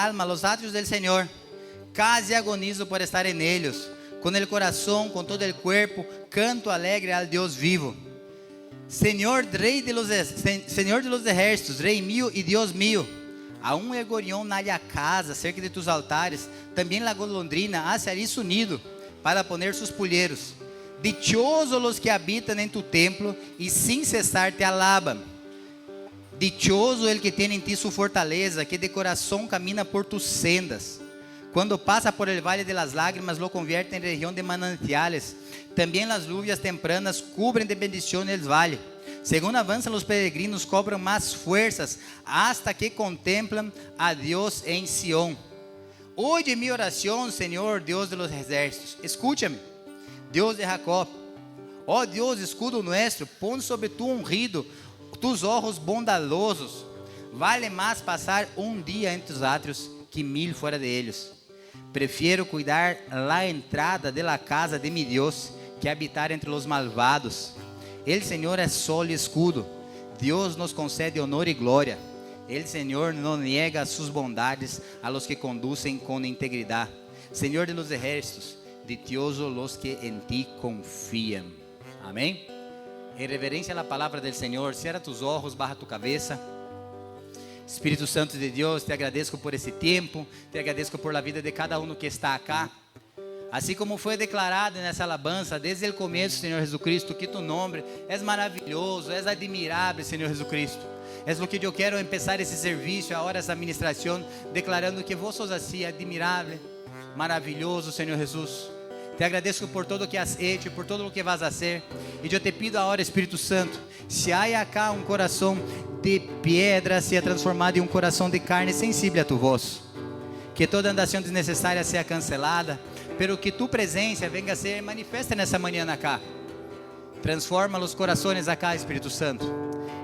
alma los atrios del Señor, casi agonizo por estar en ellos. Con el corazón, con todo el cuerpo, canto alegre al Dios vivo. Señor de los ejércitos, Rey mío y Dios mío. Aún el gorrión halla casa cerca de tus altares, también la golondrina hace allí su nido para poner sus polleros. Dichosos los que habitan en tu templo y sin cesar te alaban. Dichoso el que tiene en ti su fortaleza, que de corazón camina por tus sendas. Cuando pasa por el valle de las lágrimas, lo convierte en región de manantiales. También las lluvias tempranas cubren de bendición el valle. Según avanzan los peregrinos, cobran más fuerzas, hasta que contemplan a Dios en Sión. Oye mi oración, Señor, Dios de los ejércitos. Escúchame, Dios de Jacob. Oh Dios, escudo nuestro, pon sobre tu ungido tus ojos bondadosos. Vale más pasar un día en tus atrios que 1000 fuera de ellos. Prefiero cuidar la entrada de la casa de mi Dios que habitar entre los malvados. El Señor es sol y escudo. Dios nos concede honor y gloria. El Señor no niega sus bondades a los que conducen con integridad. Señor de los ejércitos, dichosos los que en ti confían. Amén. En reverencia a la palabra del Señor, cierra tus ojos, baja tu cabeza. Espírito Santo de Deus, te agradeço por esse tempo, te agradeço por la vida de cada um que está acá. Assim como foi declarado nessa alabança, desde o começo, Senhor Jesucristo, que tu nome é maravilhoso, é admirável, Senhor Jesucristo. É o que eu quero começar esse serviço, agora essa ministração, declarando que vos sos assim, admirável, maravilhoso, Senhor Jesus. Te agradeço por todo o que has hecho, por todo o que vas a hacer. E eu te pido agora, Espírito Santo, se há acá um coração de pedra, seja transformado em um coração de carne sensível a tu voz. Que toda andação desnecessária seja cancelada, pero que tu presença venga a ser manifesta nessa manhã acá. Transforma os corações acá, Espírito Santo.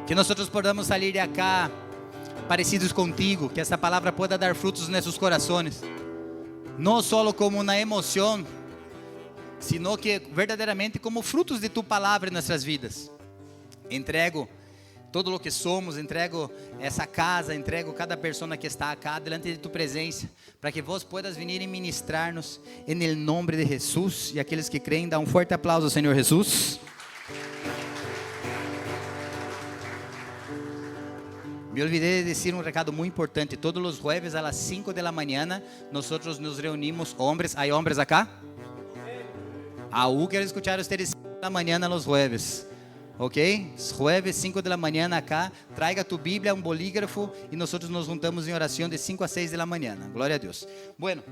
Que nós podamos sair de acá parecidos contigo, que essa palavra pueda dar frutos nesses corações. Não só como uma emoção, sino que verdadeiramente como frutos de tu palavra em nossas vidas. Entrego todo o que somos, entrego essa casa, entrego cada pessoa que está acá delante de tu presença, para que vos puedas vir e ministrar-nos em nome de Jesus. E aqueles que creem, dá um forte aplauso ao Senhor Jesus. Me olvidei de dizer um recado muito importante. Todos os jueves a las 5 de la mañana, nós nos reunimos, hombres, ¿hay hombres acá? Quero escuchar ustedes 5 de la mañana los jueves. Ok? Jueves 5 de la mañana acá. Traiga tu Bíblia, um bolígrafo e nós nos juntamos em oração de 5 a 6 de la mañana. Glória a Deus. Bueno,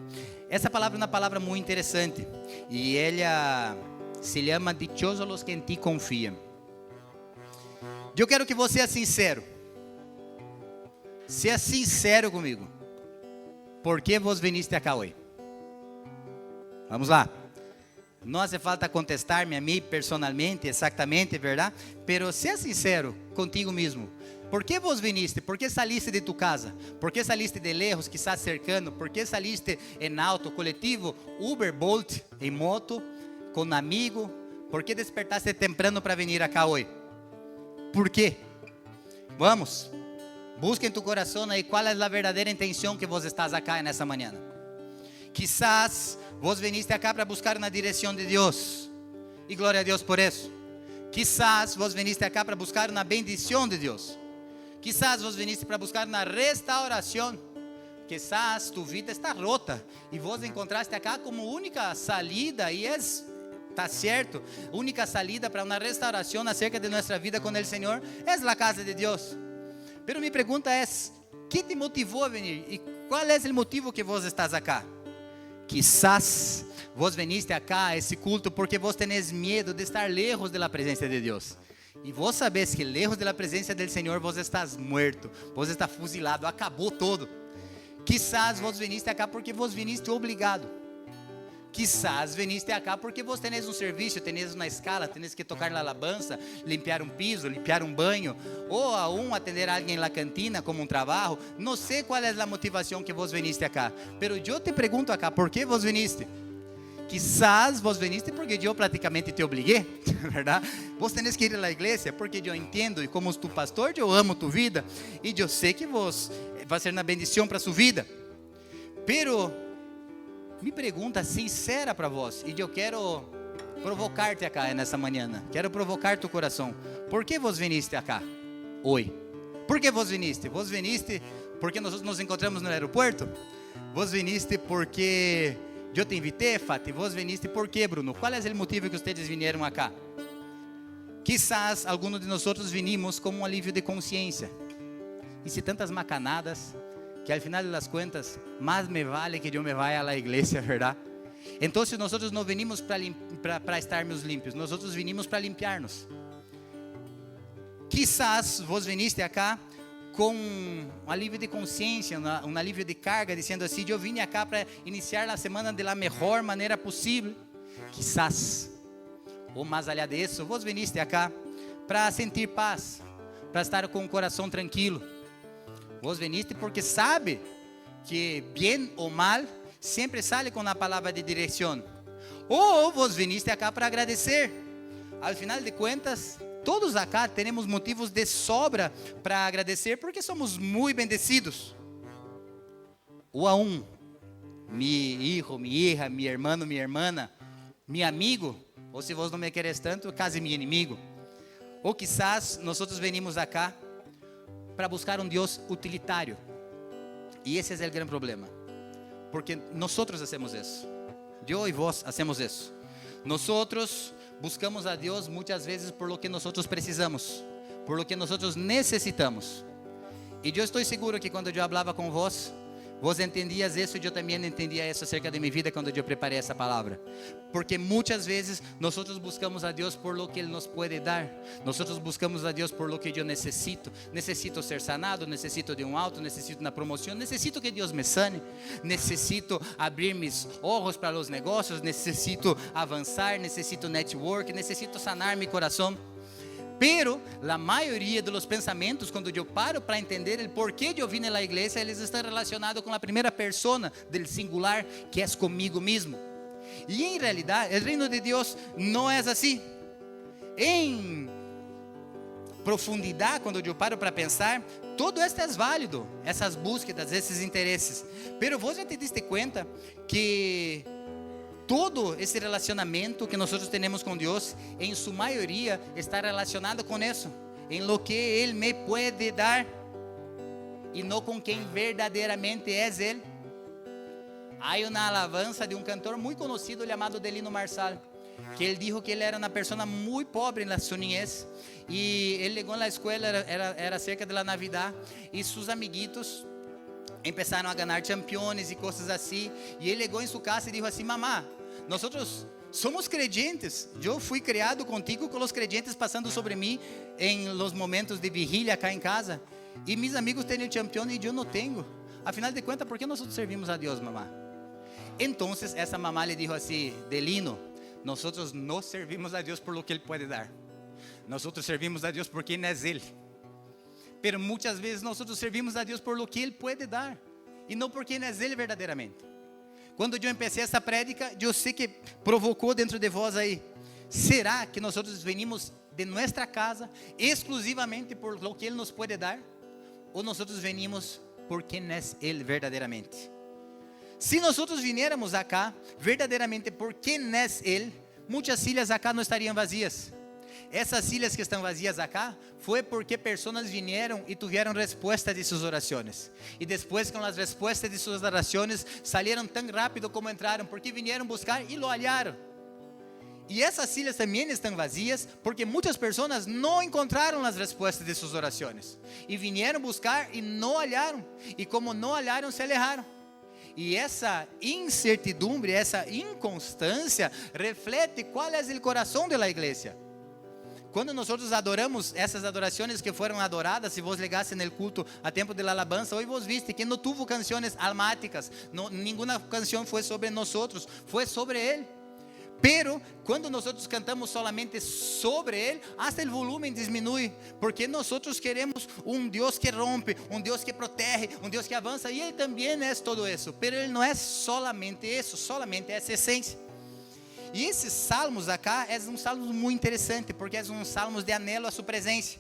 essa palavra é uma palavra muito interessante e ela se chama dichosos los que en ti confiam. Eu quero que você seja sincero. Seja sincero comigo. Por que vos viniste acá hoje? Vamos lá. Não hace falta contestar-me a mim personalmente, exatamente, verdade? Pero seja sincero contigo mesmo. ¿Por que vos viniste? ¿Por que saliste de tu casa? ¿Por que saliste de lejos, quizás cercano? ¿Por que saliste em auto, coletivo, Uber, Bolt, em moto, com amigo? ¿Por que despertaste temprano para vir acá hoje? ¿Por quê? Vamos, busca em tu coração aí qual é a verdadeira intenção que vos estás acá nessa manhã. Quizás vos viniste acá para buscar na direção de Deus, e glória a Deus por isso. Quizás vos viniste acá para buscar na bendição de Deus. Quizás vos viniste para buscar na restauração. Quizás tu vida está rota e vos encontraste acá como única salida, e está certo, única salida para uma restauração acerca de nossa vida com o Senhor é a casa de Deus. Pero minha pergunta é: que te motivou a vir? E qual é o motivo que vos estás acá? Quizás vos veniste acá a esse culto porque vos tenés medo de estar lejos da presença de Deus. E vos sabés que lejos da presença do Senhor vos estás muerto, vos está fuzilado, acabou todo. Quizás vos veniste acá porque vos viniste obrigado. Quizás veniste acá porque vos tenés um serviço, tenés uma escala, tenés que tocar na alabança, limpiar um piso, limpiar um banho, ou aún atender a alguém na cantina como um trabalho. Não sei qual é a motivação que vos veniste acá, pero eu te pergunto acá, ¿por que vos veniste? Quizás vos veniste porque eu praticamente te obriguei, verdade? Vos tenés que ir à igreja porque eu entendo, e como tu pastor, eu amo tu vida, e eu sei que vos vai ser uma bendição para sua vida. Pero, mi pergunta sincera para vos, e eu quero provocar-te acá nessa manhã, quero provocar tu coração. Por que vos viniste acá hoje? Por que vos viniste? Vos viniste porque nós nos encontramos no aeroporto? Vos viniste porque eu te invitei, Fati? Vos viniste por quê, Bruno? Qual é o motivo que vocês vieram acá? Quizás alguns de nós vinimos como um alívio de consciência. Hice tantas macanadas que al final de las cuentas más me vale que eu me vaya a la iglesia, ¿verdad? Então nós não venimos para estarmos limpios, nós venimos para limpiarnos. Quizás vos viniste acá com um alívio de consciência, um alívio de carga, dizendo assim: eu vim acá para iniciar a semana de la mejor maneira possível. Quizás, ou mais allá disso, vos viniste acá para sentir paz, para estar com o coração tranquilo. Vos viniste porque sabe que bem ou mal sempre sale com a palavra de direção. Ou vos viniste acá para agradecer. Al final de contas, todos acá temos motivos de sobra para agradecer porque somos muito bendecidos. Ou a mi hijo, mi hija, mi hermano, mi hermana, mi amigo, ou se vos não me queres tanto, case mi inimigo. Ou quizás nós venimos acá para buscar um Deus utilitário. E esse é o grande problema. Porque nós hacemos isso. Eu e vós hacemos isso. Nós buscamos a Deus muitas vezes por lo que nós precisamos, por lo que nós necessitamos. E eu estou seguro que quando eu falava com vós entendias isso e eu também entendia isso acerca de minha vida quando eu preparei essa palavra. Porque muitas vezes nós buscamos a Deus por lo que Ele nos pode dar. Nós buscamos a Deus por lo que eu necessito. Necessito ser sanado, necessito de um auto, necessito na promoção, necessito que Deus me sane, necessito abrir mis olhos para os negócios, necessito avançar, necessito network, necessito sanar meu coração. Pero a maioria dos pensamentos, quando eu paro para entender o porquê de eu vir na igreja, eles estão relacionados com a primeira persona do singular, que é comigo mesmo. E em realidade, o reino de Deus não é assim. Em profundidade, quando eu paro para pensar, todo isso é válido, essas búsquedas, esses interesses. Pero você já te diste conta que todo esse relacionamento que nós temos com Deus, em sua maioria, está relacionado com isso, em lo que Ele me pode dar, e não com quem verdadeiramente é Ele. Há uma alabanza de um cantor muito conhecido chamado Delino Marçal, que ele disse que ele era uma pessoa muito pobre na sua niñez, e ele chegou na escola, era cerca da Navidad, e seus amiguitos empezaram a ganhar campeões e coisas assim, e ele chegou em sua casa e disse assim: mamá, nós somos creyentes, eu fui criado contigo com os creyentes passando sobre mim em los momentos de vigília acá em casa, e meus amigos têm campeão e eu não tenho. Afinal de contas, por que nós servimos a Deus, mamá? Então essa mamá lhe disse assim: Delino, nós não servimos a Deus por lo que Ele pode dar, nós servimos a Deus por quem é Ele. Pero muitas vezes nós servimos a Deus por lo que Ele pode dar, e não por quem é Ele verdadeiramente. Quando eu empecei essa prédica, eu sei que provocou dentro de vós aí: será que nós venimos de nossa casa exclusivamente por lo que Ele nos pode dar? Ou nós venimos por quem é Ele verdadeiramente? Se nós viéramos acá verdadeiramente por quem é Ele, muitas ilhas acá não estariam vazias. Essas ilhas que estão vazias acá foi porque pessoas vieram e tiveram resposta de suas orações. E depois, com as respostas de suas orações, saíram tão rápido como entraram, porque vieram buscar e lo hallaram. E essas ilhas também estão vazias porque muitas pessoas não encontraram as respostas de suas orações. E vieram buscar e não hallaram. E como não hallaram, se alejaram. E essa incertidumbre, essa inconstância, reflete qual é o coração da igreja. Quando nós adoramos essas adorações que foram adoradas, se vos ligasse no culto a tempo de la alabanza, hoje vos viste que não tuvo canções almáticas, nenhuma canção foi sobre nós, foi sobre Ele. Pero quando nós cantamos solamente sobre Ele, até o volume diminui, porque nós queremos um Deus que rompe, um Deus que protege, um Deus que avança, e Ele também é todo isso. Pero Ele não é solamente isso, solamente essa essência. E esses salmos acá é um salmo muito interessante, porque é um salmo de anelo a sua presença.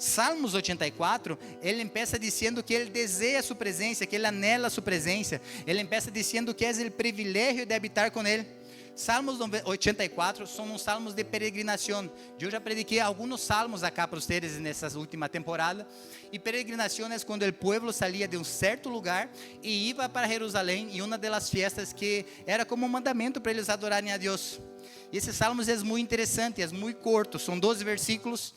Salmos 84, ele empieza dizendo que ele deseja sua presença, que ele anela sua presença. Ele empieza dizendo que é o privilégio de habitar com ele. Salmos 84 são uns salmos de peregrinação. Eu já prediquei alguns salmos acá para vocês nessa última temporada. E peregrinação é quando o povo saía de um certo lugar e ia para Jerusalém, em uma das festas que era como um mandamento para eles adorarem a Deus. E esses salmos é muito interessante, é muito curto, são 12 versículos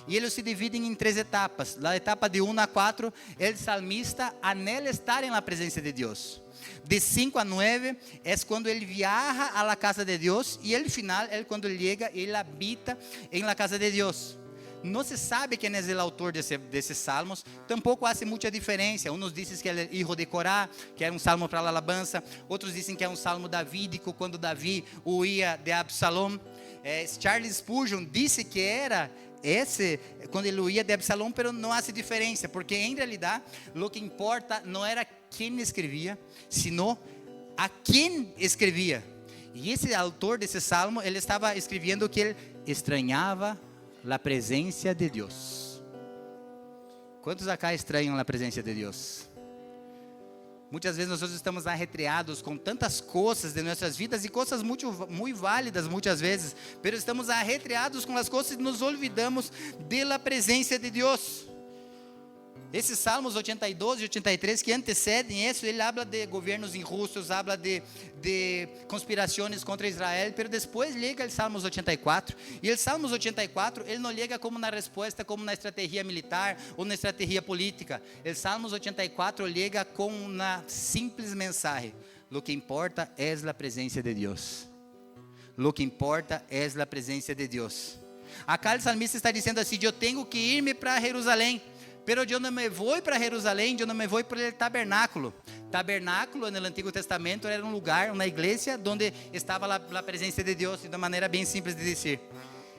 e eles se dividem em 3 etapas. Na etapa de 1 a 4, o salmista anela estar na presença de Deus. De 5 a 9 é quando ele viaja a la casa de Deus, e el final é quando ele chega e ele habita em la casa de Deus. Não se sabe quem é o autor desses salmos, tampouco hace muita diferença. Uns dizem que é hijo de Corá, que era um salmo para a alabança, outros dizem que é um salmo davídico, quando Davi huía de Absalom. Charles Spurgeon disse que era esse, quando ele huía de Absalom, mas não hace diferença, porque em realidade, o que importa não era quem escrevia, sino a quem escrevia. E esse autor desse salmo, ele estava escrevendo que ele estranhava a presença de Deus. Quantos acá estranham a presença de Deus? Muitas vezes nós estamos arretreados com tantas coisas de nossas vidas, e coisas muito válidas muitas vezes, mas estamos arretreados com as coisas e nos olvidamos da presença de Deus. Esses salmos 82 e 83 que antecedem isso, ele habla de governos injustos, habla de conspirações contra Israel, mas depois chega o Salmos 84, e o Salmos 84, ele não chega como na resposta, como na estratégia militar ou na estratégia política. O Salmos 84 chega com uma simples mensagem: lo que importa é a presença de Deus. Lo que importa é a presença de Deus. Acá o salmista está dizendo assim: eu tenho que ir-me para Jerusalém, pero eu não me vou para Jerusalém, eu não me vou para o tabernáculo. Tabernáculo no Antigo Testamento era um lugar, uma igreja, onde estava a presença de Deus, de uma maneira bem simples de dizer.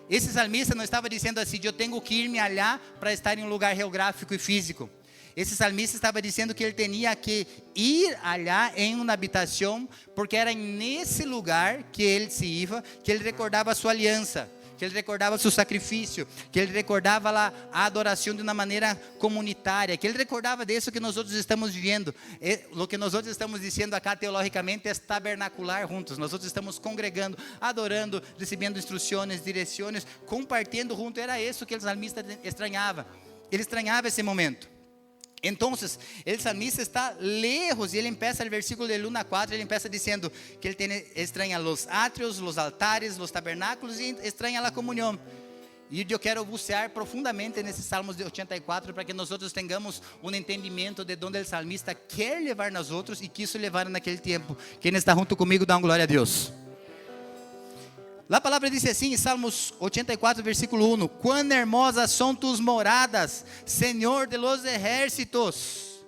Esse salmista não estava dizendo assim: eu tenho que ir-me allá para estar em um lugar geográfico e físico. Esse salmista estava dizendo que ele tinha que ir allá em uma habitação, porque era nesse lugar que ele se ia, que ele recordava a sua aliança, que ele recordava seu sacrifício, que ele recordava a adoração de uma maneira comunitária, que ele recordava disso que nós outros estamos vivendo. O que nós outros estamos dizendo acá teologicamente é tabernacular juntos. Nós outros estamos congregando, adorando, recebendo instruções, direções, compartilhando junto. Era isso que o salmista estranhava. Ele estranhava esse momento. Então, o salmista está lejos, e ele empieza no versículo de 1 a 4, ele empieza dizendo que ele estranha os átrios, os altares, os tabernáculos, e estranha a comunhão. E eu quero bucear profundamente nesses Salmos de 84, para que nós outros tenhamos um entendimento de onde o salmista quer levar nós outros, e quis levar naquele tempo. Quem está junto comigo, dá uma glória a Deus. A palavra diz assim em Salmos 84, versículo 1: Quão hermosas são tus moradas, Senhor de los ejércitos.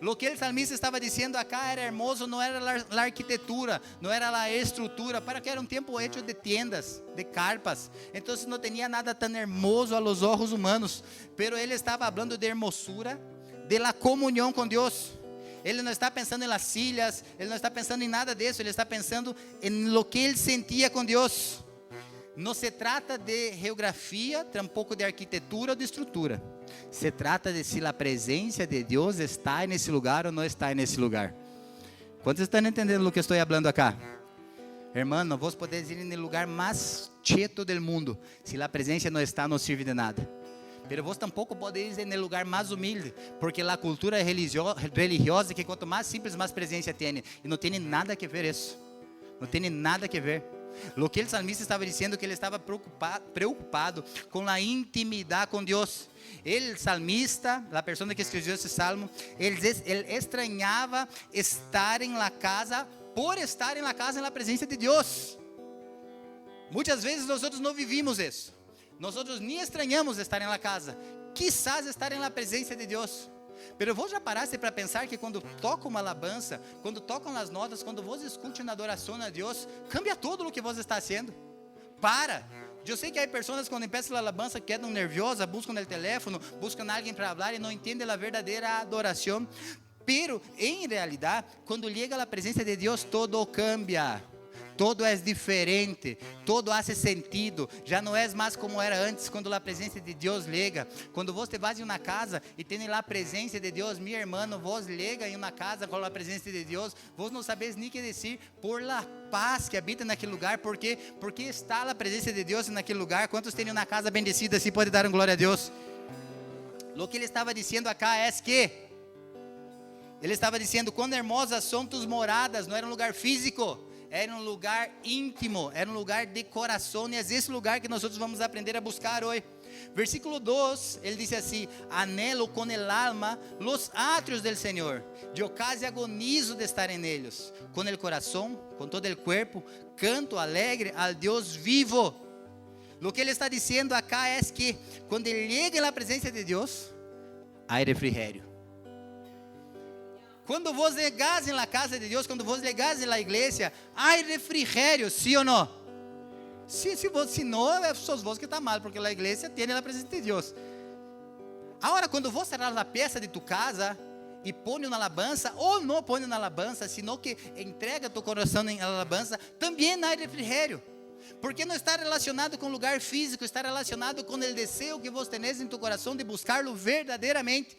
O que o salmista estava dizendo acá era hermoso, não era a arquitetura, não era a estrutura, para que era um tempo hecho de tiendas, de carpas. Então não tinha nada tão hermoso a los ojos humanos, pero ele estava falando de hermosura, de la comunhão com Deus. Ele não está pensando em las silhas, ele não está pensando em nada disso, ele está pensando em lo que ele sentia com Deus. Não se trata de geografia, tampouco de arquitetura ou de estrutura. Se trata de se a presença de Deus está nesse lugar ou não está nesse lugar. Quantos estão entendendo o que estou falando acá? Hermano, vos podeis ir no lugar mais cheto do mundo. Se a presença não está, não serve de nada. Pero vos tampouco podeis ir no lugar mais humilde, porque a cultura religiosa que quanto mais simples, mais presença tem. E não tem nada a ver isso. Não tem nada a ver. O que o salmista estava dizendo que ele estava preocupado com a intimidade com Deus. O salmista, a pessoa que escreveu esse salmo, ele estranhava estar em la casa, por estar em la casa, na presença de Deus. Muitas vezes nós outros não vivimos isso. Nós outros nem estranhamos estar em la casa, quizás estar em la presença de Deus. Pero vos já paraste para pensar que quando toca uma alabança, quando tocam as notas, quando vos escute uma adoração a Deus, cambia tudo o que vos está fazendo? Para! Eu sei que há pessoas quando começam a alabança quedam nerviosas, buscam no teléfono, buscam alguém para falar e não entendem a verdadeira adoração. Pero, em realidade, quando chega a presença de Deus, todo cambia. todo é diferente, todo hace sentido, já não é mais como era antes, quando a presença de Deus chega. Quando você vai em uma casa e tem lá a presença de Deus, meu irmão, vos chega em uma casa com a presença de Deus, vos não sabeis nem que dizer por la paz que habita naquele lugar, porque está a presença de Deus naquele lugar. Quantos têm uma casa bendecida, assim pode dar glória a Deus? O que ele estava dizendo acá é que ele estava dizendo, quão hermosas são tus moradas. Não era um lugar físico, era um lugar íntimo, era um lugar de coração, e é esse lugar que nós vamos aprender a buscar hoje. Versículo 2, ele diz assim: anhelo con el alma los atrios del Senhor, yo casi agonizo de estar en ellos, con el corazón, con todo el cuerpo, canto alegre al Dios vivo. O que ele está dizendo acá é que quando ele chega na presença de Deus, há refrigério. Quando vos llegas na casa de Deus, quando vos llegas na igreja, há refrigério, sim ou não? Se não, sos vos que está mal, porque a igreja tem a presença de Deus. Agora, quando vos cerrar a peça de tu casa e põe uma alabança, ou não põe uma alabança, sino que entrega tu coração em alabança, também há refrigério. Porque não está relacionado com o lugar físico, está relacionado com o desejo que vos tenés em tu coração de buscar-lo verdadeiramente.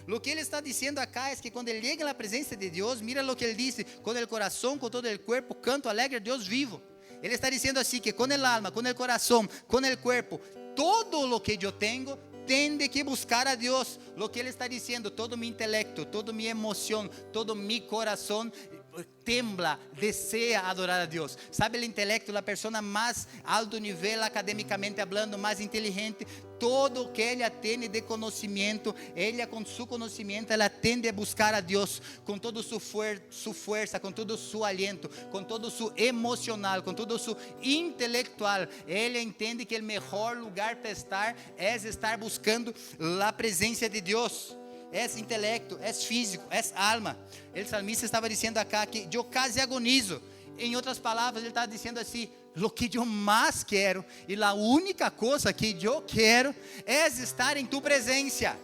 O que ele está dizendo acá é que quando ele chega na presença de Deus, mira o que ele disse: com o coração, com todo o corpo, canto alegre a Deus vivo. Ele está dizendo assim que com el alma, com el coração, com el cuerpo, todo o que eu tenho, tem que buscar a Deus. O que ele está dizendo, todo mi intelecto, toda mi emoção, todo mi coração tembla, deseja adorar a Deus. Sabe, o intelecto, a pessoa mais alto nível academicamente hablando, mais inteligente, todo o que ela tem de conhecimento, ela com seu conhecimento, ela tende a buscar a Deus com todo sua força, com todo seu aliento, com todo seu emocional, com todo seu intelectual. Ela entende que o melhor lugar para estar é estar buscando a presença de Deus. É intelecto, é físico, é alma. O salmista estava dizendo acá que eu quase agonizo. Em outras palavras, ele está dizendo assim: o que eu mais quero, e a única coisa que eu quero, é estar em tu presença.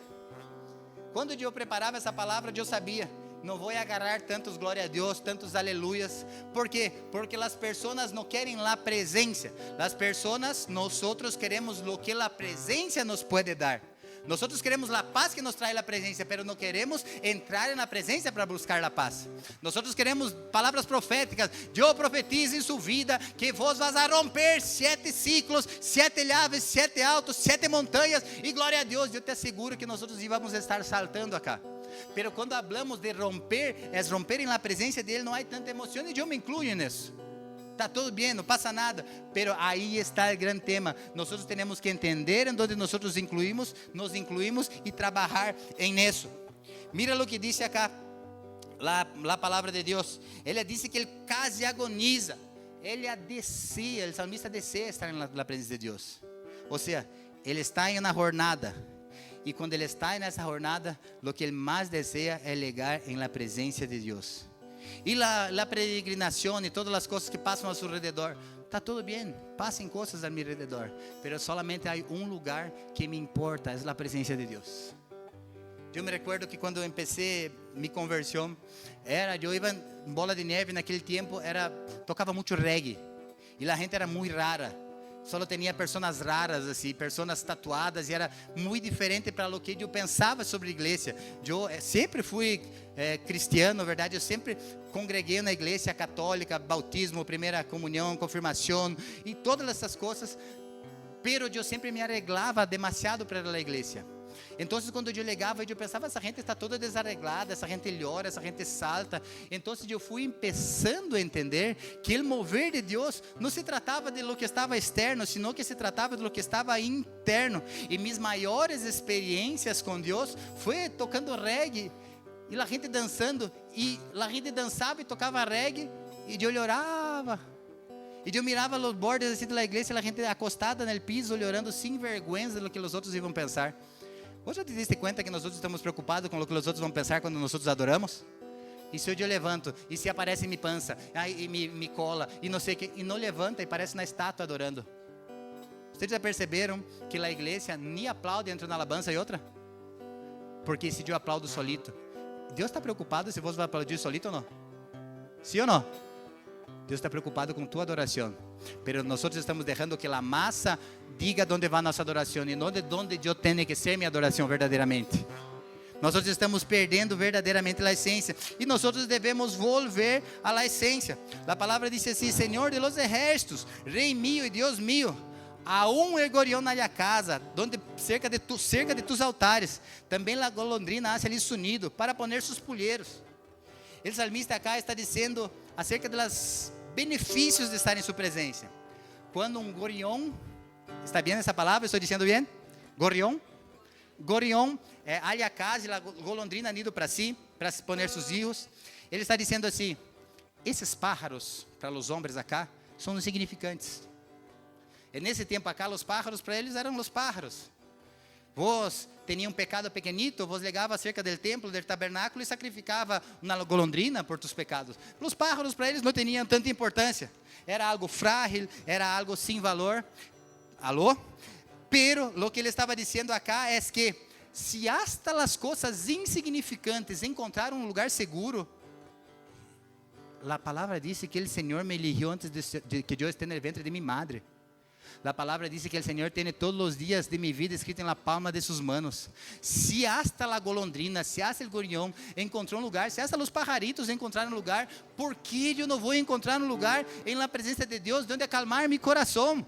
Quando eu preparava essa palavra, eu sabia, não vou agarrar tantos glória a Deus, tantos aleluias. ¿Por quê? Porque as pessoas não querem a presença. As pessoas, nós queremos o que a presença nos pode dar. Nós queremos a paz que nos traz a presença, mas não queremos entrar na presença para buscar a paz. Nós queremos palavras proféticas. Eu profetizo em sua vida que vos vas a romper 7 ciclos, 7 llaves, 7 altos, 7 montanhas, e glória a Deus, eu te asseguro que nós vamos estar saltando acá. Pero quando hablamos de romper, é romper na presença dele, não há tanta emoção, e eu me incluo nisso. Está tudo bem, não passa nada, pero aí está o grande tema. Nós temos que entender em onde nós nos incluímos e trabalhar em isso. Mira o que diz acá a palavra de Deus. Ele disse que ele quase agoniza, ele deseja, o salmista deseja estar na presença de Deus. Ou seja, ele está em uma jornada, e quando ele está nessa jornada, o que ele mais deseja é chegar em la presença de Deus. E a peregrinação e todas as coisas que passam ao seu redor, está tudo bem, passem coisas ao meu redor, mas solamente há um lugar que me importa, é a presença de Deus. Eu me recuerdo que quando eu comecei minha conversão, eu ia em Bola de Neve, naquele tempo tocava muito reggae, e a gente era muito rara. Só tinha pessoas raras, assim, pessoas tatuadas, e era muito diferente para o que eu pensava sobre a igreja. Eu sempre fui cristiano, na verdade, eu sempre congreguei na igreja católica, bautismo, primeira comunhão, confirmação, e todas essas coisas, pero eu sempre me arreglava demasiado para a igreja. Então, quando eu chegava, eu pensava, essa gente está toda desarreglada, essa gente llora, essa gente salta. Então, eu fui começando a entender que o mover de Deus não se tratava de lo que estava externo, sino que se tratava de lo que estava interno. E minhas maiores experiências com Deus foi tocando reggae, e a gente dançando, e a gente dançava e tocava reggae, e eu orava. E eu mirava os bordes assim da igreja, a gente acostada no piso, olhando sem vergonha do que os outros iam pensar. Você te diste conta que nós estamos preocupados com o que os outros vão pensar quando nós adoramos? E se eu levanto, e se aparece minha pança, e me cola, e não sei o que, e não levanta, e parece na estátua adorando. Vocês já perceberam que a igreja nem aplaude entre uma alabança e outra? Porque se eu aplaudo solito, Deus está preocupado se você vai aplaudir solito ou não? Sim ou não? Deus está preocupado com tua adoração. Pero nós estamos deixando que a massa diga onde vai nossa adoração e não de onde eu tenho que ser minha adoração verdadeiramente. Nós estamos perdendo verdadeiramente a essência. E nós devemos volver a la essência. A palavra diz assim: Senhor de los ejércitos, Rei mío e Deus mío, aún el gorión na casa, donde cerca de tus altares, também la golondrina hace ali su nido, para poner sus polleiros. O salmista acá está dizendo acerca dos benefícios de estar em sua presença. Quando um gorión, está bem essa palavra? Estou dizendo bem? Gorión? Gorión alha a casa e a golondrina nido para si, para poner seus hijos. Ele está dizendo assim: esses pájaros, para os homens acá, são insignificantes. E nesse tempo acá, os pájaros para eles eram os pájaros. Vos tinha um pecado pequenito, vos legava cerca do templo, do tabernáculo e sacrificava uma golondrina por tus pecados. Os pájaros para eles não tinham tanta importância. Era algo frágil, era algo sem valor. Alô? Pero lo que ele estava dizendo acá é que se hasta as coisas insignificantes encontrar um lugar seguro, a palavra diz que o Senhor me eligiu antes de que eu estivesse no ventre de minha madre. A palavra diz que o Senhor tem todos os dias de minha vida escrito na palma de suas manos. Se hasta a golondrina, se hasta o gorión encontrou um lugar, se hasta os pajaritos encontraram um lugar, por que eu não vou encontrar um lugar em la presença de Deus, onde acalmar meu coração?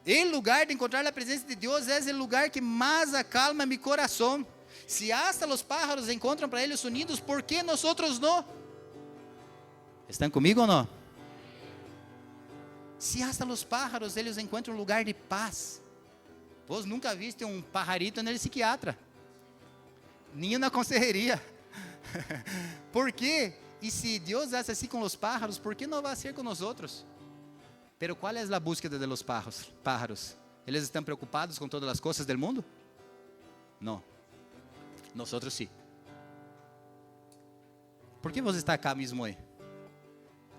O lugar de encontrar a presença de Deus é o lugar que mais acalma meu coração. Se hasta os pájaros encontram para eles unidos, por que nós outros não? Estão comigo ou não? Se hasta os pájaros eles encontram um lugar de paz. Vos nunca viste um pajarito no psiquiatra, nem na consejeria. Por quê? E se Deus hace assim com os pájaros, por que não vai ser com nós outros? Pero qual é a búsqueda de los pájaros? Eles estão preocupados com todas as coisas do mundo? Não. Nós outros sim. Por que você está acá mesmo hoje?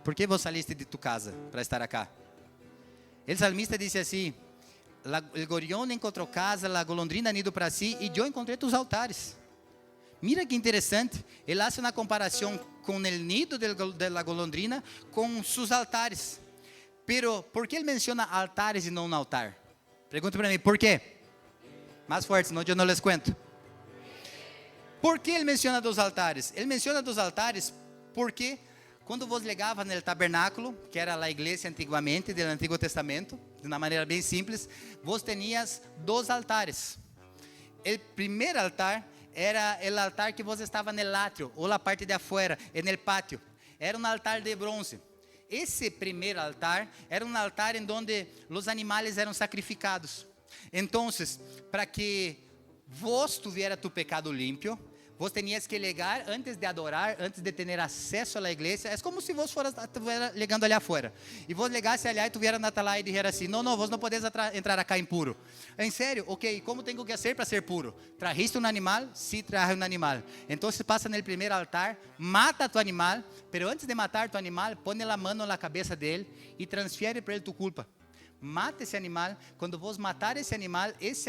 Por que você saliste de tu casa para estar acá? O salmista disse assim: o gorión encontrou casa, a golondrina nido para si, e eu encontrei tus altares. Mira que interessante. Ele faz uma comparação com o nido da golondrina com seus altares. Pero, por que ele menciona altares e não um altar? Pergunta para mim, por quê? Mais forte, senão eu não les cuento. Por que ele menciona dos altares? Ele menciona dos altares porque quando vos legava no tabernáculo, que era a igreja antigamente, do Antigo Testamento, de uma maneira bem simples, vos tenias dois altares. O primeiro altar era o altar que vos estava no átrio, ou na parte de afuera, no pátio. Era um altar de bronze. Esse primeiro altar era um altar em onde os animais eram sacrificados. Então, para que vos tuviera tu pecado limpio, vos tenías que legar antes de adorar, antes de ter acesso à igreja. É como se vos estuviera legando ali afuera. E vos legasse ali e tuviera na tala e dijera assim: não, vos não podes entrar acá impuro. Em sério? Ok, como tenho que fazer para ser puro? Trajiste um animal? Sim, traje um animal. Então passa no primeiro altar, mata tu animal, pero antes de matar tu animal, põe a mão na cabeça dele e transfere para ele tu culpa. Mata esse animal. Quando vos matar esse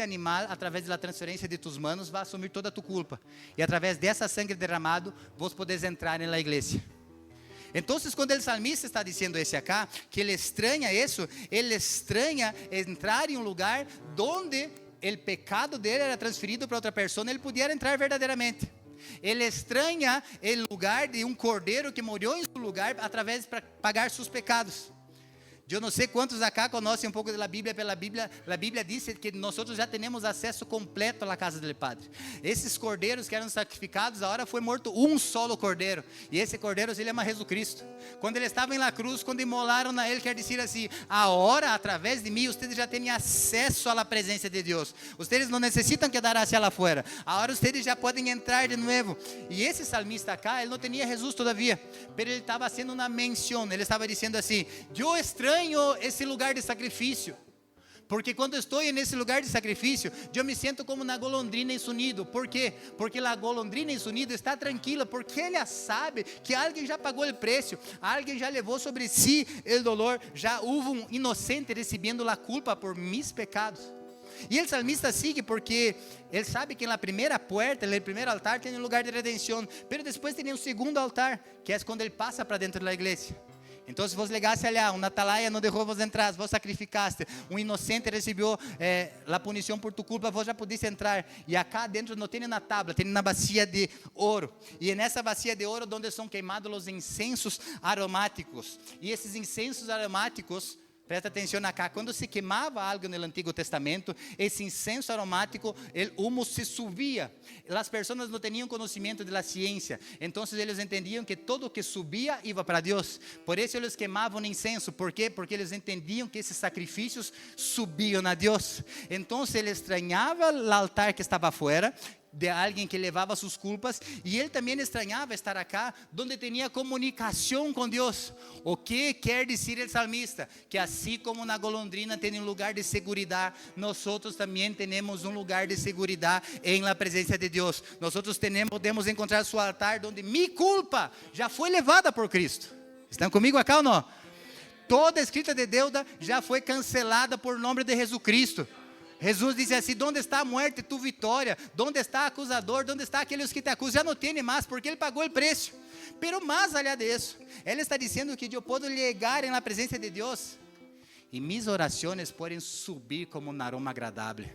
animal, através da transferência de tus manos, vai assumir toda a tu culpa. E através dessa sangue derramado, vos podes entrar na igreja. Então, quando o salmista está dizendo esse acá, que ele estranha isso, ele estranha entrar em um lugar onde o pecado dele era transferido para outra pessoa, ele podia entrar verdadeiramente. Ele estranha o lugar de um cordeiro que morreu em seu lugar, através para pagar seus pecados. Eu não sei quantos acá conhecem um pouco da Bíblia. A Bíblia diz que nós já temos acesso completo à casa do Padre. Esses cordeiros que eram sacrificados, agora foi morto um solo cordeiro. E esse cordeiro se chama Jesus Cristo. Quando ele estava na cruz, quando imolaram na ele, quer dizer assim: agora, através de mim, vocês já têm acesso à presença de Deus. Vocês não necessitam quedar hacia lá fora. Agora vocês já podem entrar de novo. E esse salmista acá, ele não tinha Jesus todavia, mas ele estava fazendo uma menção. Ele estava dizendo assim: eu estranho esse lugar de sacrifício, porque quando estou nesse lugar de sacrifício, eu me sinto como na golondrina em su nido. Por quê? Porque a golondrina em su nido está tranquila, porque ela sabe que alguém já pagou o preço, alguém já levou sobre si o dolor, já houve um inocente recebendo a culpa por mis pecados. E o salmista sigue porque ele sabe que na primeira porta, no primeiro altar, tem um lugar de redenção, mas depois tem um segundo altar, que é quando ele passa para dentro da igreja. Então, se você legasse lá, um atalaia não deixou você entrar, você sacrificaste, um inocente recebeu a punição por tu culpa, você já pudesse entrar. E acá dentro não tem na tábua, tem na bacia de ouro. E é nessa bacia de ouro onde são queimados os incensos aromáticos. E esses incensos aromáticos, presta atenção acá, quando se queimava algo no Antigo Testamento, esse incenso aromático, o humo se subia. As pessoas não tinham conhecimento da ciência, então eles entendiam que todo o que subia ia para Deus. Por isso eles queimavam incenso. Por quê? Porque eles entendiam que esses sacrifícios subiam a Deus. Então ele estranhava o altar que estava fora, de alguém que levava suas culpas, e ele também estranhava estar acá, onde tinha comunicação com Deus. O que quer dizer o salmista? Que assim como na golondrina tem um lugar de segurança, nós também temos um lugar de segurança em la presença de Deus. Nós podemos encontrar seu altar, onde minha culpa já foi levada por Cristo. Estão comigo acá ou não? Toda a escrita de deuda já foi cancelada por nome de Jesus Cristo. Jesus disse assim: onde está a morte, tu vitória? Onde está o acusador? Onde está aqueles que te acusam? Já não tem mais, porque ele pagou o preço. Pero mais allá disso, ele está dizendo que eu posso chegar na presença de Deus, e mis orações podem subir como um aroma agradável.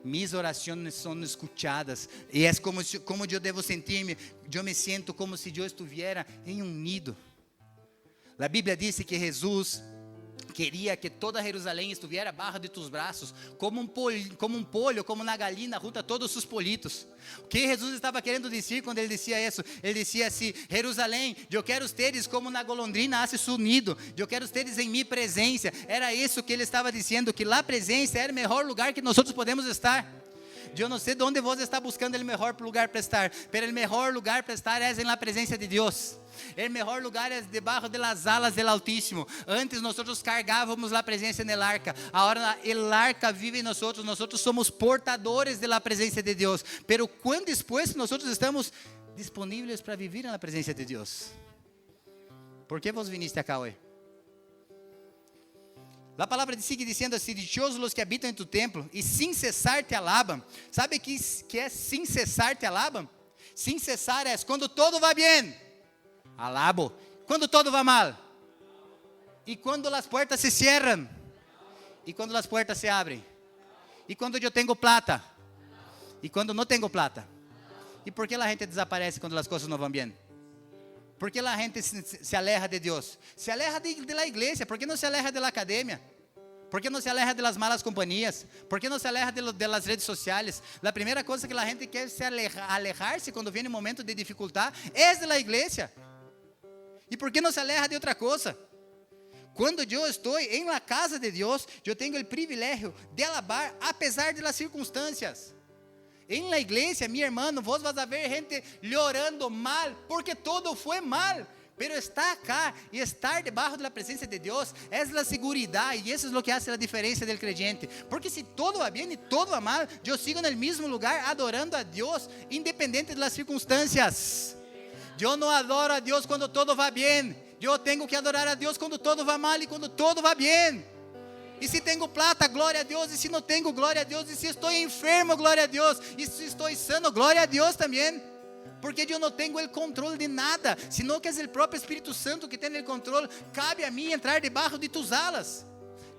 Mis orações são escutadas, e é como eu devo sentir-me. Eu me sinto como se eu estivesse em um nido. A Bíblia diz que Jesus queria que toda Jerusalém estivesse abaixo de tus braços, como um polho, como na galinha, junta todos os politos. O que Jesus estava querendo dizer quando ele dizia isso? Ele dizia assim: Jerusalém, eu quero ustedes como na golondrina hace su nido, eu quero ustedes em minha presença. Era isso que ele estava dizendo, que lá presença era o melhor lugar que nós podemos estar. Eu não sei de onde você está buscando o melhor lugar para estar, mas o melhor lugar para estar é na presença de Deus. O melhor lugar é debaixo das alas do Altíssimo. Antes nós cargávamos a presença no arca. Agora o arca vive em nós. Nós somos portadores da presença de Deus. Pero quando depois nós estamos disponíveis para viver na presença de Deus? Por que você viniste acá hoje? A palavra sigue dizendo assim: dichosos os que habitam em tu templo e sem cessar te alabam. Sabe que é sem cessar te alabam? Sem cessar é quando todo vai bem, alabo. Quando todo vai mal, e quando as portas se cierram, e quando as portas se abrem, e quando eu tenho plata, e quando não tenho plata. E por que a gente desaparece quando as coisas não vão bem? ¿Por qué la gente se aleja de Dios? Se aleja de la iglesia. ¿Por qué no se aleja de la academia? ¿Por qué no se aleja de las malas compañías? ¿Por qué no se aleja de las redes sociales? La primera cosa que la gente quer se alejar-se quando viene um momento de dificuldade é de la iglesia. ¿Y por qué no se aleja de outra coisa? Quando eu estou em la casa de Deus, eu tenho o privilégio de alabar apesar de las circunstâncias. Em la igreja, meu irmão, vos vas a ver gente llorando mal, porque todo foi mal. Pero estar acá e estar debaixo da presença de Deus é a segurança, e isso é o que faz a diferença do creyente. Porque se todo va bem e todo va mal, eu sigo no mesmo lugar adorando a Deus, independente das circunstâncias. Eu não adoro a Deus quando todo va bem. Eu tenho que adorar a Deus quando todo va mal e quando todo va bem. E se tenho plata, glória a Deus. E se não tenho, glória a Deus. E se estou enfermo, glória a Deus. E se estou sano, glória a Deus também. Porque eu não tenho o controle de nada, senão que é o próprio Espírito Santo que tem o controle. Cabe a mim entrar debaixo de tus alas.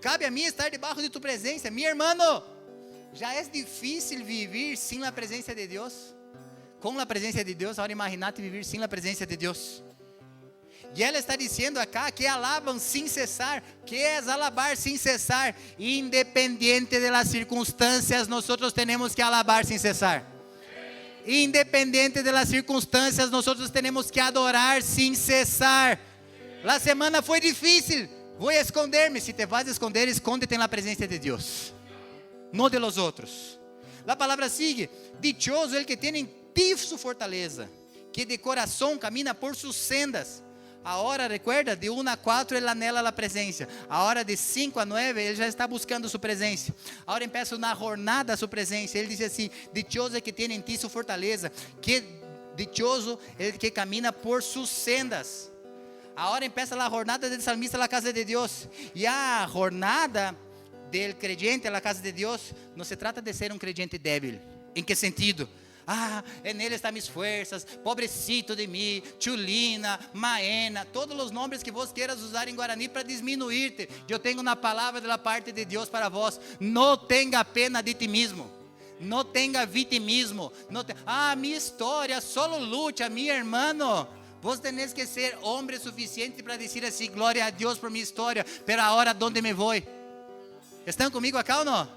Cabe a mim estar debaixo de tu presença. Meu irmão, já é difícil viver sem a presença de Deus. Com a presença de Deus, agora imagina-te viver sem a presença de Deus. E ela está dizendo acá que alabam sem cessar. Que é alabar sem cessar? Independente das circunstâncias, nós temos que alabar sem cessar. Independente das circunstâncias, nós temos que adorar sem cessar. A semana foi difícil. Vou esconder-me. Se te vas a esconder, esconde-te na presença de Deus, não de los outros. A palavra sigue: dichoso el que tem em ti su fortaleza, que de coração camina por sus sendas. A hora, recuerda, de 1 a 4 ele anela a presença. A hora de 5 a 9 ele já está buscando sua presença. A hora empieza na jornada a sua presença. Ele diz assim: dichoso é que tem em ti sua fortaleza, que dichoso é que camina por sus sendas. A hora empieza a jornada del salmista na casa de Deus. E a jornada del creyente na casa de Deus não se trata de ser um creyente débil. Em que sentido? en Él están mis fuerzas, pobrecito de mí, chulina, maena, todos los nombres que vos quieras usar en guaraní para disminuirte. Yo tengo una palabra de la parte de Dios para vos: no tenga pena de ti mismo. No tenga vitimismo. Mi história, solo lucha, mi hermano. Vos tenés que ser hombre suficiente para decir así: glória a Deus por mi história, pero ahora ¿dónde me voy? ¿Están comigo acá ou não?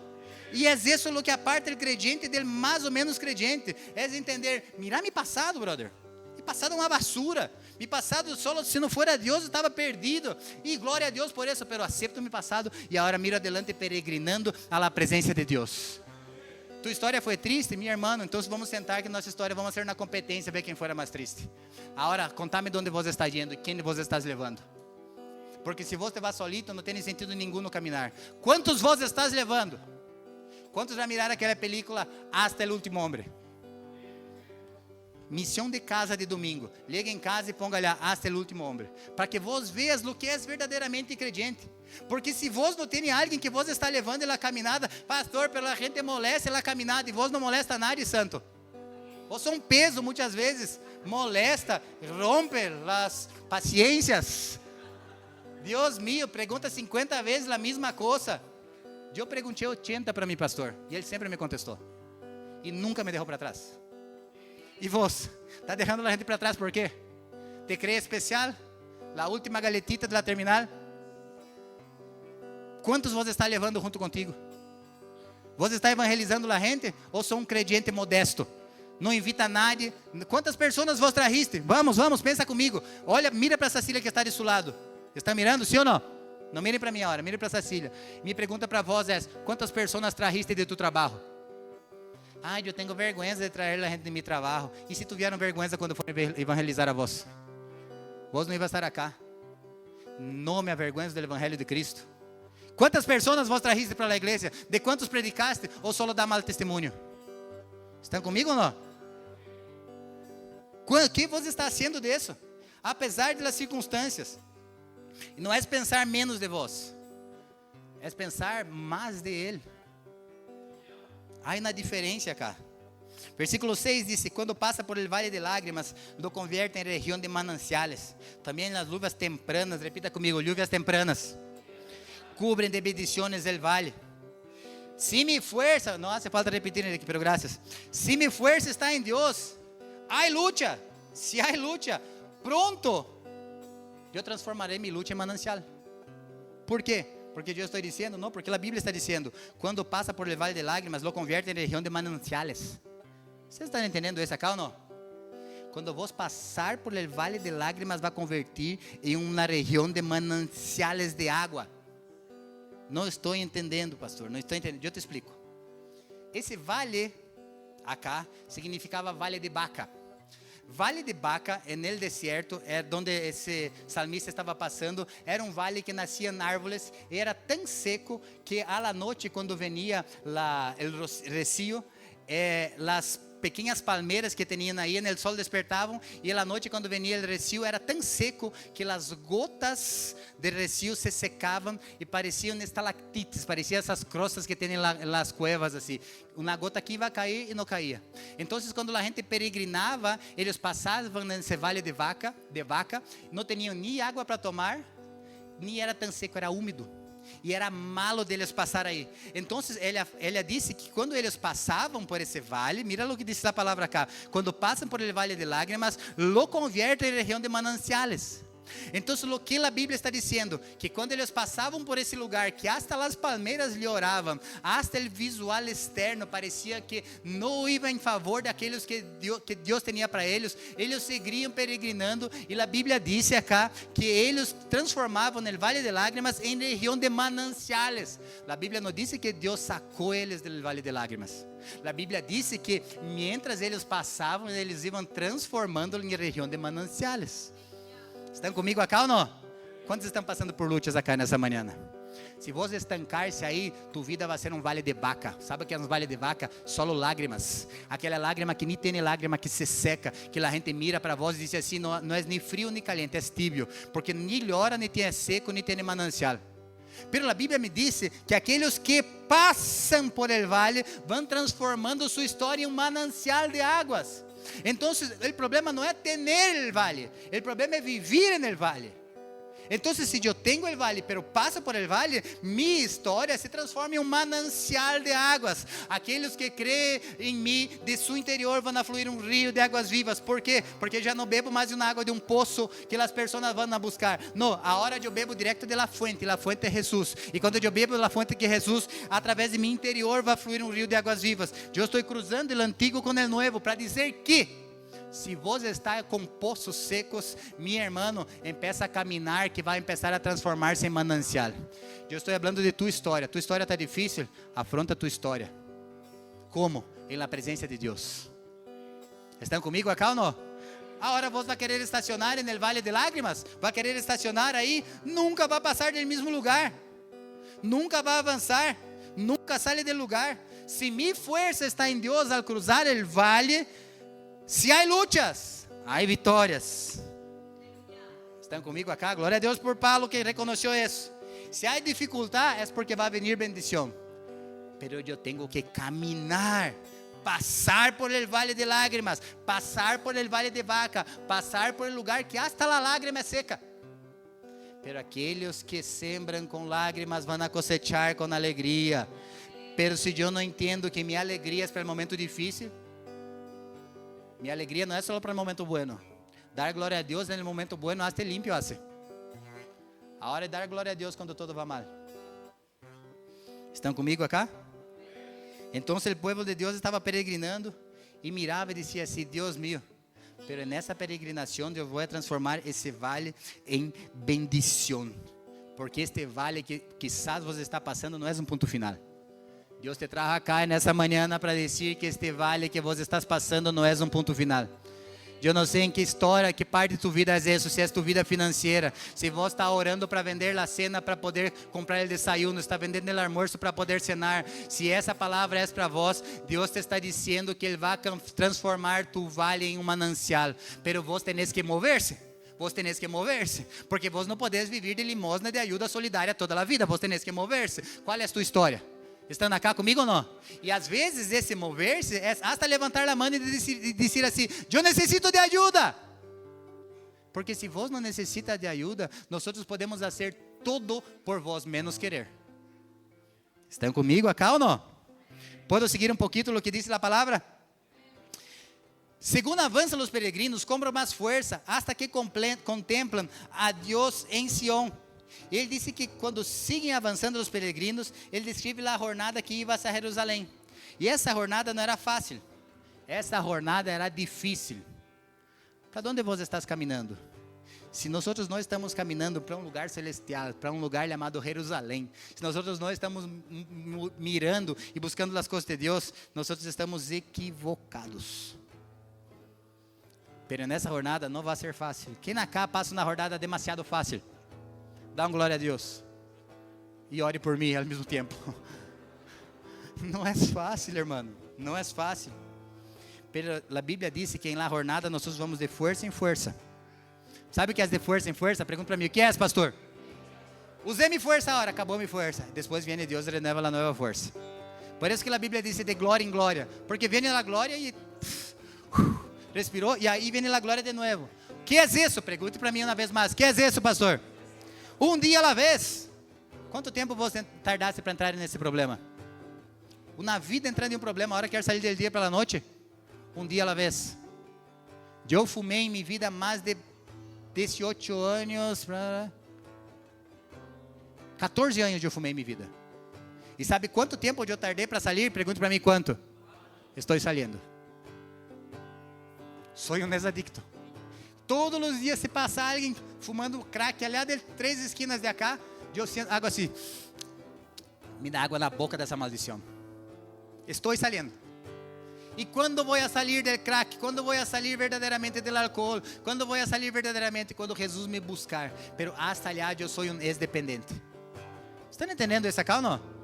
E é isso o que aparta o creyente del mais ou menos creyente. É entender: mira mi passado, brother. Mi passado é uma basura. Mi passado, solo se não fora Deus, eu estava perdido. E glória a Deus por isso, pero acepto mi passado e agora miro adelante peregrinando a la presença de Deus. Tua história foi triste, meu irmão, então vamos sentar que nossa história vamos ser na competência, ver quem foi mais triste. Agora, contame de onde você está indo e quem você está levando. Porque se você vai solito, não tem sentido nenhum no caminhar. Quantos você estás levando? Quantos já miraram aquela película Hasta el Último Hombre? Missão de casa de domingo. Liga em casa e ponga lá Hasta el Último Hombre, para que vos veas o que é verdadeiramente creyente. Porque se vos não tem alguém que vos está levando na caminhada, pastor, pela gente molesta na caminhada e vos não molesta nada, santo. Vos são um peso muitas vezes, molesta, rompe as paciências. Deus mío, pergunta 50 vezes a mesma coisa. Eu perguntei 80 para mim, pastor, e ele sempre me contestou. E nunca me deixou para trás. E vos, está deixando a gente para trás por quê? Te crê especial? A última galetita de la terminal? Quantos você está levando junto contigo? Você está evangelizando a gente ou sou um creyente modesto? Não invita nadie. Quantas pessoas vos trajiste? Vamos, pensa comigo. Olha, mira para Cecília que está de seu lado. Está mirando, sim ou não? Não mirem para mim agora, mirem para Cecília. Minha pergunta para vós é: quantas pessoas trajiste de tu trabalho? Eu tenho vergonha de trazer a gente de meu trabalho. E se tiveram vergonha quando for evangelizar a vós? Vós não iam estar acá. Não me avergonho do evangelho de Cristo. Quantas pessoas vos trajiste para a igreja? De quantos predicaste ou solo dá mal testemunho? Estão comigo ou não? O que você está fazendo disso? Apesar das circunstâncias. E não é pensar menos de vós, é pensar mais de Ele. Aí na diferença, cara. Versículo 6 diz: quando passa por el vale de lágrimas, lo convierte em região de mananciales. Também nas luvas tempranas, repita comigo, lluvias tempranas, cubren de bendiciones el vale. Si mi fuerza, no hace falta repetir aqui, pero gracias. Si mi fuerza está en Dios, hay lucha. Si hay lucha, pronto eu transformarei mi lucha em manancial. ¿Por quê? Porque eu estou dizendo, não, porque a Bíblia está dizendo: quando passa por el vale de lágrimas, lo convierte em região de mananciales. Vocês estão entendendo isso acá ou não? Quando vos passar por el vale de lágrimas, vai convertir em uma região de mananciales de água. Não estou entendendo, pastor, não estou entendendo. Eu te explico. Esse vale acá significava vale de Baca. Vale de Baca, no deserto, é onde esse salmista estava passando. Era um vale que nascia em árvores e era tão seco que à la noite, quando venia o recio, as pequenas palmeiras que tinham aí, no sol despertavam, e à noite, quando venia o recio, era tão seco que as gotas de recio se secavam e pareciam estalactites, pareciam essas crostas que tem nas cuevas, assim. Uma gota aqui ia cair e não caía. Então, quando a gente peregrinava, eles passavam nesse vale de vaca, não tinham nem água para tomar, nem era tão seco, era úmido. E era malo deles passar aí. Então, ela disse que quando eles passavam por esse vale, mira o que diz a palavra cá: quando passam por el vale de lágrimas, lo convierte em região de mananciales. Então, o que a Bíblia está dizendo? Que quando eles passavam por esse lugar, que hasta as palmeiras lhe oravam, hasta o visual externo parecia que não ia em favor daqueles que Deus tinha para eles, eles seguiam peregrinando, e a Bíblia disse acá que eles transformavam o vale de lágrimas em região de mananciales. A Bíblia não disse que Deus sacou eles do vale de lágrimas. A Bíblia disse que, mientras eles passavam, eles iam transformando em região de mananciales. Estão comigo acá ou não? Quantos estão passando por lutas acá nessa manhã? Se você estancar-se aí, tua vida vai ser um vale de Baca. Sabe o que é um vale de Baca? Solo lágrimas. Aquela lágrima que nem tem lágrima que se seca, que a gente mira para vós e diz assim: não é nem frio nem caliente, é tibio, porque nem llora, nem tem seco, nem tem manancial. Pero a Bíblia me diz que aqueles que passam por el vale vão transformando sua história em um manancial de águas. Então, o problema não é ter el vale, o problema é viver en el vale. Então, se eu tenho el vale, pero passo por el vale, minha história se transforma em um manancial de águas. Aqueles que creem em mim, de seu interior vão a fluir um rio de águas vivas. Por quê? Porque já não bebo mais uma água de um poço que as pessoas vão a buscar. Não, agora eu bebo direto de la fuente. La fuente é Jesus. E quando eu bebo da fonte que é Jesus, através de meu interior vai fluir um rio de águas vivas. Eu estou cruzando o antigo com o novo para dizer que se você está com poços secos, meu irmão, empieza a caminhar que vai começar a transformar-se em manancial. Eu estou falando de tua história está difícil, afronta tua história. Como? Em la presença de Deus. Estão comigo acá ou não? Agora você vai querer estacionar no vale de lágrimas? Vai querer estacionar aí? Nunca vai passar do mesmo lugar. Nunca vai avançar. Nunca sai do lugar. Se minha força está em Deus ao cruzar o vale, se há lutas, há vitórias. Estão comigo acá? Glória a Deus por Paulo que reconheceu isso. Se há dificuldade, é porque vai vir bendição. Pero eu tenho que caminhar, passar por el vale de lágrimas, passar por el vale de vaca, passar por el lugar que hasta la lágrima é seca. Pero aqueles que sembram com lágrimas vão a cosechar com alegria. Pero se eu não entendo que minha alegria é para o momento difícil, minha alegria não é só para o momento bueno. Dar glória a Deus no momento bueno hace limpio hace. A hora de dar glória a Deus quando todo va mal. Estão comigo acá? Então o povo de Deus estava peregrinando e mirava e dizia assim: Deus mío, pero nessa peregrinação eu vou transformar esse vale em bendição. Porque este vale que quizás você está passando não é um ponto final. Deus te traz acá nessa manhã para dizer que este vale que você está passando não é um ponto final. Eu não sei em que história, que parte de tu vida é isso, se é tu vida financeira, se você está orando para vender a cena para poder comprar o desayuno, está vendendo o almoço para poder cenar, se essa palavra é para vós, Deus te está dizendo que Ele vai transformar tu vale em um manancial, pero vos tenés que mover-se. Vos tenés que mover-se, porque vos não podés viver de limosna de ajuda solidária toda a vida, vos tenés que mover-se. Qual é a tua história? Estão acá comigo ou não? E às vezes esse mover-se é hasta levantar a mão e dizer assim: eu necessito de ajuda. Porque se vos não necessita de ajuda, nós podemos fazer tudo por vós menos querer. Estão comigo acá ou não? Posso seguir um pouquinho o que diz a palavra? Según avançam os peregrinos, cobram mais força, hasta que contemplam a Deus em Sião. Ele disse que quando seguem avançando os peregrinos, ele descreve a jornada que ia a Jerusalém. E essa jornada não era fácil. Essa jornada era difícil. Para onde você está caminhando? Se nós não estamos caminhando para um lugar celestial, para um lugar chamado Jerusalém, se nós não estamos mirando e buscando as coisas de Deus, nós estamos equivocados. Pero nessa jornada não vai ser fácil. Quem acá passa uma jornada demasiado fácil? Dá uma glória a Deus. E ore por mim ao mesmo tempo. Não é fácil, irmão. Não é fácil. Pero a Bíblia diz que em la jornada nós vamos de força em força. Sabe o que é de força em força? Pergunta para mim, o que é, pastor? Usei minha força agora, acabou minha força. Depois vem Deus e renova a nova força. Por isso que a Bíblia diz de glória em glória. Porque vem a glória e respirou, e aí vem a glória de novo. O que é isso? Pergunte para mim uma vez mais. O que é isso, pastor? Um dia à vez. Quanto tempo você tardasse para entrar nesse problema? Uma vida entrando em um problema, a hora que quer sair do dia pela noite? Um dia à vez. Eu fumei em minha vida mais de 18 anos, 14 anos eu fumei em minha vida. E sabe quanto tempo eu tardei para sair? Pergunte para mim quanto. Estou saindo. Sou um desadicto. Todos os dias se passa alguém fumando crack, aliás, de 3 esquinas de acá, eu sinto água assim, me dá água na boca dessa maldição. Estou saindo. E quando vou a sair do crack? Quando vou a sair verdadeiramente do álcool? Quando vou a sair verdadeiramente? Quando Jesus me buscar. Pero hasta allá eu sou um ex-dependente. Estão entendendo isso acá ou não?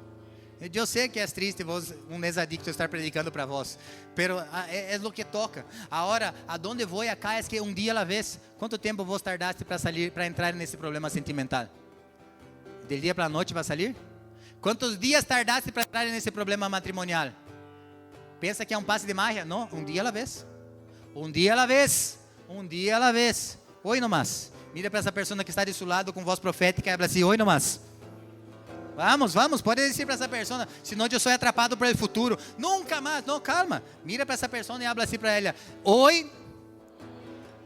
Eu sei que é triste vos, um ex-adicto estar predicando para vós, pero é o que toca. Agora, aonde vou acá é que um dia a vez. Quanto tempo vos tardaste para sair, para entrar nesse problema sentimental? Del dia para a noite vai sair? Quantos dias tardaste para entrar nesse problema matrimonial? Pensa que é um passe de magia? Não, um dia a la vez. Um dia a la vez. Um dia a la vez. Oi nomás. Mira para essa pessoa que está de seu lado com voz profética e habla assim, oi nomás. Vamos, pode dizer para essa pessoa, senão eu sou atrapado para o futuro. Nunca mais, não, calma. Mira para essa pessoa e habla assim para ela, hoy,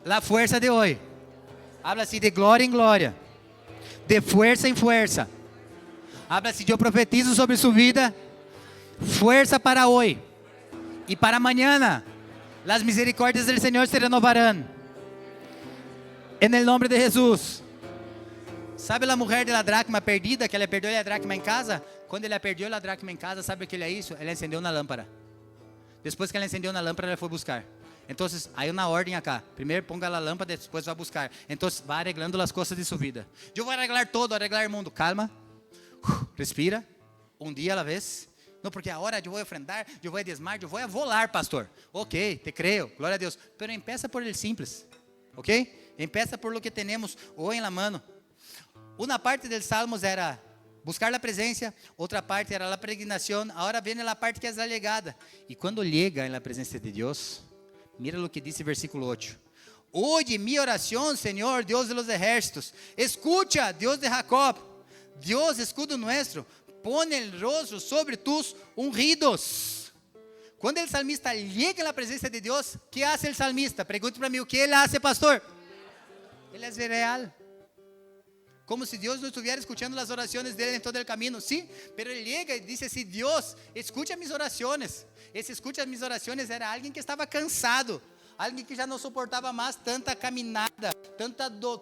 la fuerza de hoy. Habla assim de glória em glória, de fuerza em fuerza. Habla assim, eu profetizo sobre sua vida, fuerza para hoy e para mañana. Las misericordias del Señor se renovarán. En el nombre de Jesús. Sabe a mulher da dracma perdida, que ela perdeu a dracma em casa? Quando ela perdeu a dracma em casa, sabe o que é isso? Ela acendeu na lâmpada. Depois que ela acendeu na lâmpada, ela foi buscar. Então, aí na ordem acá. Primeiro ponga a lâmpada, depois vai buscar. Então, vai arreglando as coisas de sua vida. Eu vou arreglar todo, arreglar o mundo. Calma. Respira. Um dia a la vez. Não, porque agora eu vou ofrendar, eu vou diezmar, eu vou volar, pastor. Ok, te creio, glória a Deus. Pero empieza por el simples. Ok? Empieza por lo que tenemos hoy en la mano. Uma parte dos salmos era buscar a presença, outra parte era a peregrinação, agora vem a parte que é alegada. E quando chega na presença de Deus, mira o que diz o versículo 8. Oye mi oração, Senhor, Deus de los ejércitos. Escucha, Deus de Jacob. Deus, escudo nuestro, pone el rostro sobre tus ungidos. Quando o salmista chega na presença de Deus, o que faz o salmista? Pergunte para mim, o que ele faz, pastor? Ele é real. Como se Deus não estivesse escutando as orações dele em todo o caminho, sim, pero ele chega e diz assim, Deus, escute mis orações. Esse escute mis orações era alguém que estava cansado, alguém que já não suportava mais tanta caminhada,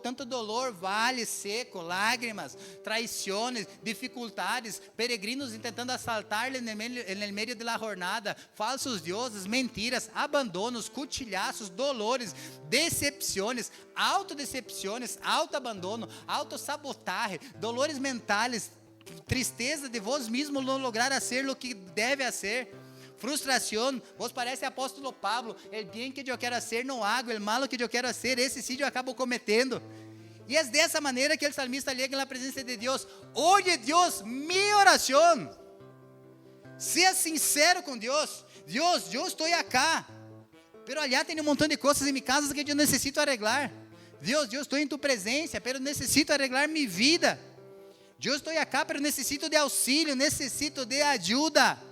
tanto dolor, vale seco, lágrimas, traições, dificuldades, peregrinos tentando assaltar-lhe no meio da jornada, falsos deuses, mentiras, abandonos, cuchilhaços, dolores, decepções, autodecepções, autoabandono, autossabotagem, dolores mentais, tristeza de vós mesmo não lograr ser o que deve ser. Frustração, vos parece apóstolo Pablo, el bien que eu quero ser não hago, el malo que eu quero ser, esse sim eu acabo cometendo. E é dessa maneira que o salmista chega na presença de Deus. Oye Deus, mi oração. Seja sincero com Deus. Deus, eu estou acá, pero allá tem um montão de coisas em minha casa que eu necessito arreglar. Deus, eu estou em tu presença, pero necessito arreglar minha vida. Eu estou acá, pero necessito de auxílio, necessito de ajuda.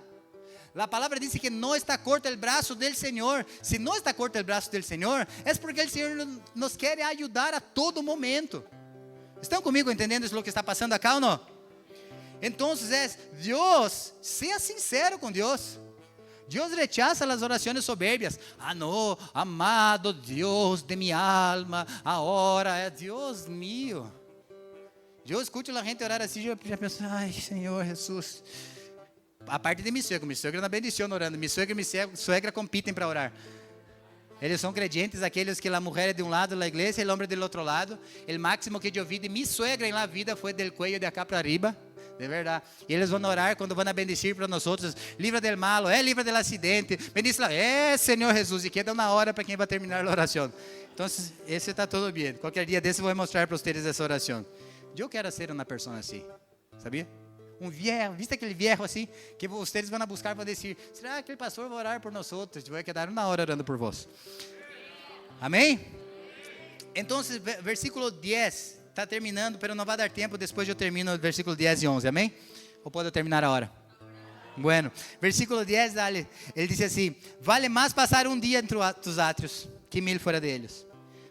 A palavra diz que não está corto o braço do Senhor. Se não está corto o braço do Senhor, é porque o Senhor nos quer ajudar a todo momento. Estão comigo entendendo o que está passando acá ou não? Então, Deus, seja sincero com Deus. Deus rechaza as orações soberbias. Ah, não, amado Deus de minha alma, agora é Deus mío. Eu escuto a gente orar assim, já penso, ai, Senhor Jesus. A parte de minha sogra na bendição orando, minha sogra e minha suegra competem para orar. Eles são crentes, aqueles que a mulher é de um lado da igreja e o homem do outro lado. O máximo que eu vi de minha suegra na vida foi del cuello de acá para arriba, de verdade. E eles vão orar quando vão bendecir para nós outros, livra del malo, livra del acidente, bendice lá, Senhor Jesus, e queda uma hora para quem vai terminar a oração. Então, esse está tudo bem. Qualquer dia desse eu vou mostrar para vocês essa oração. Eu quero ser uma pessoa assim, sabia? Um viejo, viste aquele viejo assim, que vocês vão buscar para dizer, será que aquele pastor vai orar por nós outros? Eu vou quedar uma hora orando por vós. Amém? Então, versículo 10, está terminando, mas não vai dar tempo, depois eu termino o versículo 10 e 11, amém? Ou pode eu terminar a hora? Bueno, versículo 10, ele diz assim, vale mais passar um dia entre os átrios, que 1000 fora deles.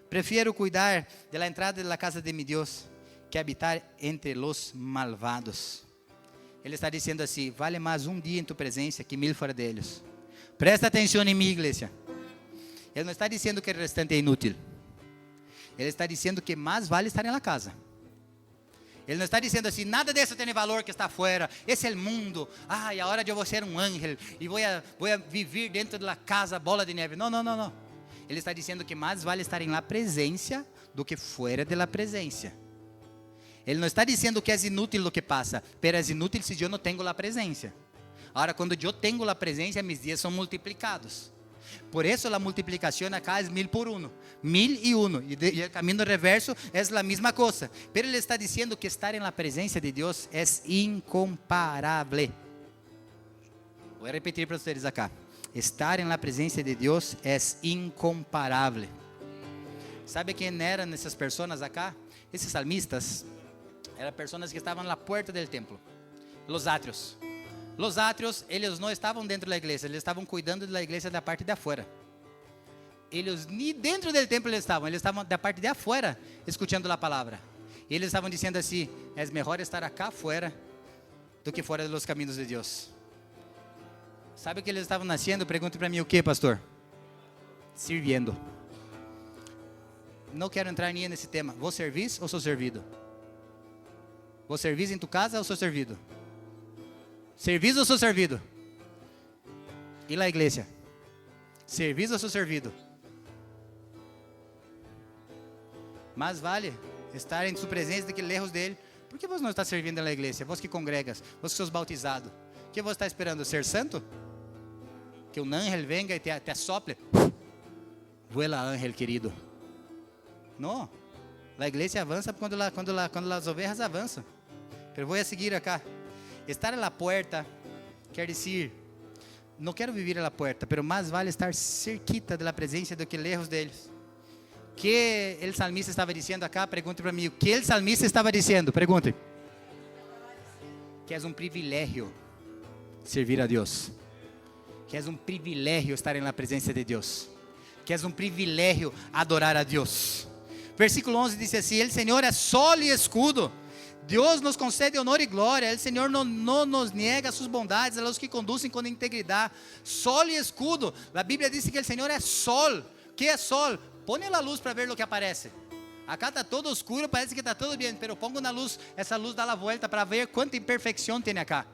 Prefiro cuidar da entrada da casa de mi Deus, que habitar entre los malvados. Ele está dizendo assim, vale mais um dia em tu presença que 1000 fora deles. Presta atenção em mim, igreja. Ele não está dizendo que o restante é inútil. Ele está dizendo que mais vale estar na casa. Ele não está dizendo assim, nada disso tem valor que está fora. Esse é o mundo. E agora eu vou ser um ángel e vou viver dentro da casa bola de neve. Não. Ele está dizendo que mais vale estar na presença do que fora da presença. Ele não está dizendo que é inútil o que passa, pero é inútil se eu não tenho a presença. Agora, quando eu tenho a presença, meus dias são multiplicados. Por eso la multiplicación acá es 1000 por 1. 1001. Y el camino reverso es la misma cosa. Pero él está diciendo que estar en la presencia de Dios es incomparable. Voy a repetir para ustedes acá. Estar en la presencia de Dios es incomparable. ¿Sabe quién eran esas personas acá? Esos salmistas eran personas que estaban en la puerta del templo. Los atrios. Los atrios, ellos no estavam dentro da igreja, eles estavam cuidando da igreja da parte de afuera. Eles nem dentro do templo eles estavam da parte de afuera, escutando a palavra. E eles estavam dizendo assim: é melhor estar acá afuera do que fora dos caminhos de Deus. Sabe o que eles estavam nascendo? Pergunte para mim o que, pastor? Sirviendo. Não quero entrar nem nesse tema. Vou servir ou sou servido? Vou servir em tu casa ou sou servido? Serviço ou sou servido? E lá, igreja? Serviço ou sou servido? Mais vale estar em sua presença do que lejos dele. Por que você não está servindo na igreja? Você que congregas, você que sois bautizado. O que você está esperando? Ser santo? Que um ángel venga e te assople? Vuela, ángel querido. Não. A igreja avança quando as ovelhas avançam. Pero vou a seguir acá. Estar na porta quer dizer, não quero viver na porta, pero mais vale estar cerquita da presença do que lejos deles. Que o salmista estava dizendo acá? Pergunte para mim, o que o salmista estava dizendo? Pergunte. Que é um privilégio servir a Deus. Que é um privilégio estar na presença de Deus. Que é um privilégio adorar a Deus. Versículo 11 diz assim: El Senhor é sol e escudo. Deus nos concede honor e glória. O Senhor não nos nega suas bondades a los que conduzem com integridade. Sol e escudo. A Bíblia diz que o Senhor é sol. O que é sol? Põe a luz para ver o que aparece. Acá está todo oscuro, parece que está todo bem, pero pongo na luz, essa luz dá a volta para ver quanta imperfeição tem acá.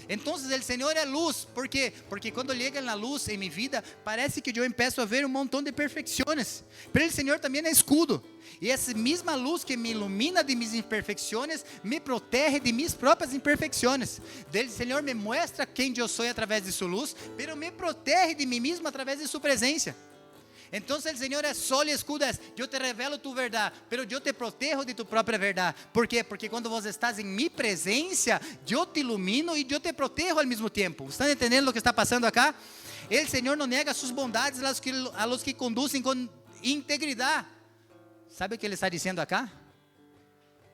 Então, o Senhor é luz. ¿Por quê? Porque quando chega na luz em minha vida, parece que eu empeço a ver um montão de perfeições. Mas o Senhor também é escudo. E essa mesma luz que me ilumina de minhas imperfeições, me protege de minhas próprias imperfeições. O Senhor me mostra quem eu sou através de sua luz, pero me protege de mim mesmo através de sua presença. Então, o Senhor é sol e escudo. Eu te revelo tu verdade, pero eu te protejo de tu própria verdade. Por quê? Porque quando você estás em minha presença, eu te ilumino e eu te protejo ao mesmo tempo. Estão entendendo o que está passando acá? O Senhor não nega suas bondades a los que conduzem com integridade. Sabe o que ele está dizendo acá?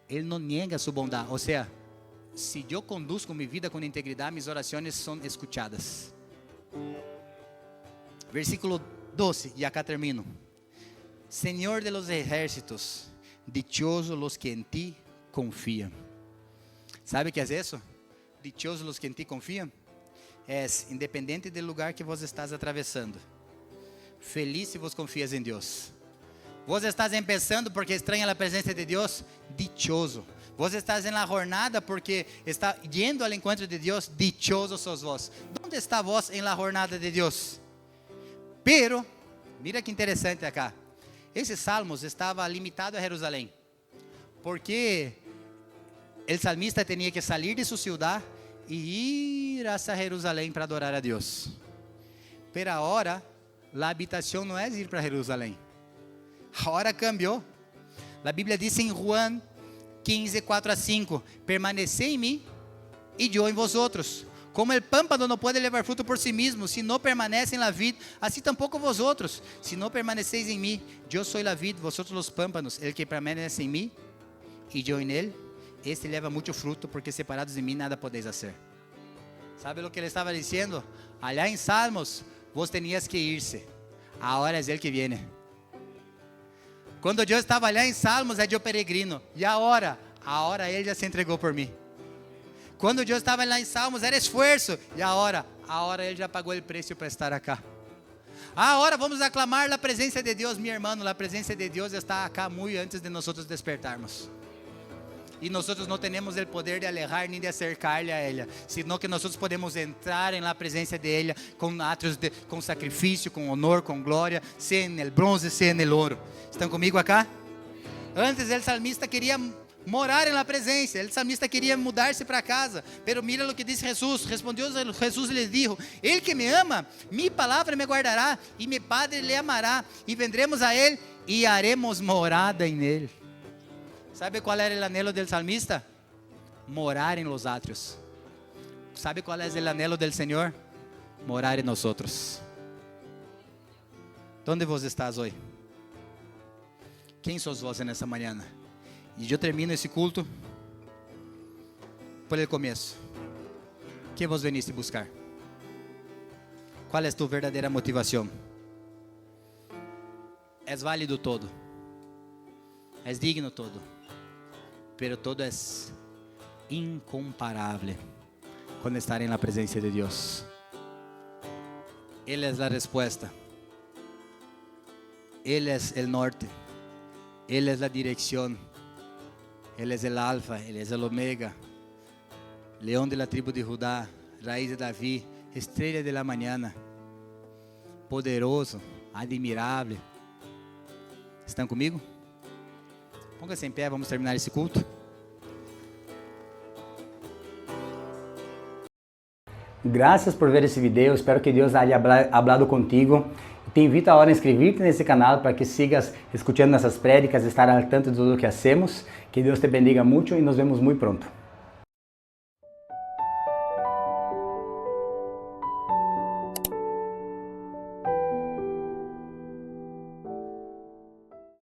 Ele não nega sua bondade. Ou seja, se eu conduzco minha vida com integridade, minhas orações são escutadas. Versículo 12, e acá termino. Senhor de los ejércitos, dichosos los que en ti confían. ¿Sabe o que é isso? Dichosos los que en ti confían. É independente do lugar que você estás atravessando. Feliz se você confias em Deus. Você estás começando porque estranha a presença de Deus. Dichoso. Você está na jornada porque está indo ao encontro de Deus. Dichoso sos vós. Onde está vós em la jornada de Deus? Pero, mira que interessante acá. Esses salmos estavam limitados a Jerusalém. Porque o salmista tinha que sair de sua cidade e ir hasta Jerusalém para adorar a Deus. Pero agora, a habitação não é ir para Jerusalém. Agora cambiou. A Bíblia diz em Juan 15, 4-5: Permanecei em mim e eu em vosotros. Como el pámpano não pode levar fruto por si mesmo, se não permanece na vid, assim tampouco vosotros. Se não permaneceis em mim, eu sou a vid, vosotros los pámpanos. El que permanece em mim e eu em ele, este leva muito fruto, porque separados de mim nada podeis fazer. Sabe o que ele estava dizendo? Allá em Salmos, vos tenías que irse. Agora é ele que viene. Quando eu estava allá em Salmos, é eu peregrino. E agora ele já se entregou por mim. Quando eu estava lá em Salmos, era esforço. E agora ele já pagou o preço para estar aqui. Agora vamos aclamar a presença de Deus, meu irmão. A presença de Deus está acá muito antes de nós despertarmos. E nós não temos o poder de alejar nem de acercar-lhe a ela, sino que nós podemos entrar na presença de ela com atos com sacrifício, com honor, com glória, seja no bronze, seja no ouro. Estão comigo acá? Antes o salmista queria morar en la presencia. El salmista quería mudarse para casa, pero mira lo que dice Jesús. Respondió Jesús y les dijo: el que me ama, mi palabra me guardará, y mi Padre le amará, y vendremos a él y haremos morada en él. ¿Sabe cuál era el anhelo del salmista? Morar en los atrios. ¿Sabe cuál es el anhelo del Señor? Morar en nosotros. ¿Dónde vos estás hoy? ¿Quién sos vos en esta mañana? E eu termino esse culto por el começo. Que vos veniste buscar? Qual é tu verdadeira motivação? És válido todo. És digno todo. Pero todo é incomparável quando estar na presença de Deus. Ele é a resposta. Ele é o norte. Ele é a direção. Ele é o alfa, Ele é o omega, leão de la tribu de Judá, raiz de Davi, estrela de la mañana, poderoso, admirável. Estão comigo? Ponga-se em pé, vamos terminar esse culto. Gracias por ver esse vídeo, espero que Deus haya hablado contigo. Te invito agora a inscrever-te nesse canal para que sigas escutando nossas prédicas, estar al tanto de tudo o que hacemos. Que Deus te bendiga muito e nos vemos muito pronto.